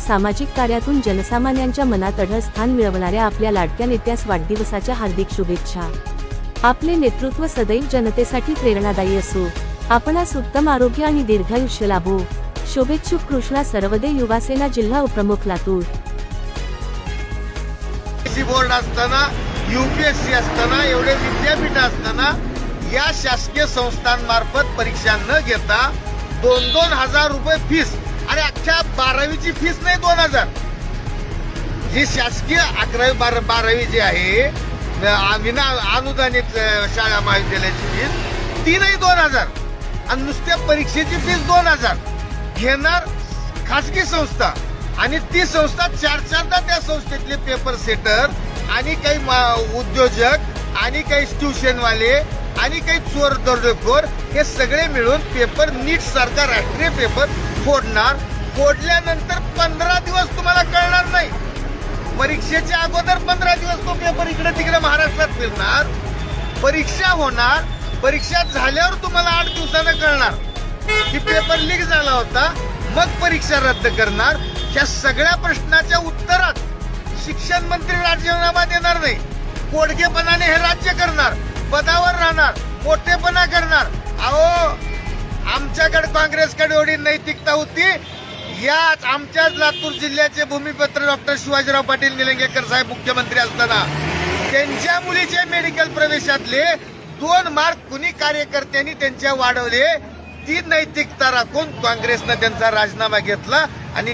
सामाजिक कार्यातून जनसामान्यांच्या मनात अढळ स्थान मिळवणाऱ्या आपल्या लाडक्या नेत्यास वाढदिवसाच्या हार्दिक शुभेच्छा। आपले नेतृत्व सदैव जनतेसाठी प्रेरणादायी असो। आपणास उत्तम आरोग्य आणि दीर्घायुष्य लाभो। शुभेच्छुक कृष्णा सरवदे, युवासेना जिल्हा उपप्रमुख, लातूर। बोर्ड असताना, यूपीएससी असताना, एवढे विद्यापीठ असताना या शासकीय संस्थांमार्फत परीक्षा न घेता 2-2 हजार रुपये फीस, आणि अख्ख्या 12वीची फीस नाही 2000, जी शासकीय 11वी-12वी जी आहे विना अनुदानित शाळा महाविद्यालयाची फीस ती नाही 2000, आणि नुसत्या परीक्षेची फीस 2000 घेणार खासगी संस्था, आणि ती संस्था 4-4दा त्या संस्थेतले पेपर सेटर आणि काही उद्योजक आणि काही ट्युशनवाले आणि काही चोर दरोडेखोर हे सगळे मिळून पेपर नीट सारखा राष्ट्रीय पेपर फोडणार। फोडल्यानंतर 15 दिवस तुम्हाला कळणार नाही, परीक्षेच्या अगोदर 15 दिवस तो पेपर इकडे तिकडे महाराष्ट्रात फिरणार, परीक्षा होणार, परीक्षा झाल्यावर तुम्हाला 8 दिवसानं कळणार की पेपर लीक झाला होता, मग परीक्षा रद्द करणार। या सगळ्या प्रश्नाच्या उत्तरात शिक्षण मंत्री राजीनामा देणार नाही, कोडगेपणाने हे राज्य करणार, पदावर राहणार, मोठेपणा करणार। अहो, आमच्याकडे काँग्रेसकडे एवढी नैतिकता होती, याच आमच्याच लातूर जिल्ह्याचे भूमिपुत्र डॉक्टर शिवाजीराव पाटील निलंगेकर साहेब मुख्यमंत्री असताना त्यांच्या मुलीचे मेडिकल प्रवेशातले 2 मार्क कुणी कार्यकर्त्यांनी त्यांच्या वाढवले, ती नैतिकता राखून काँग्रेसनं त्यांचा राजीनामा घेतला आणि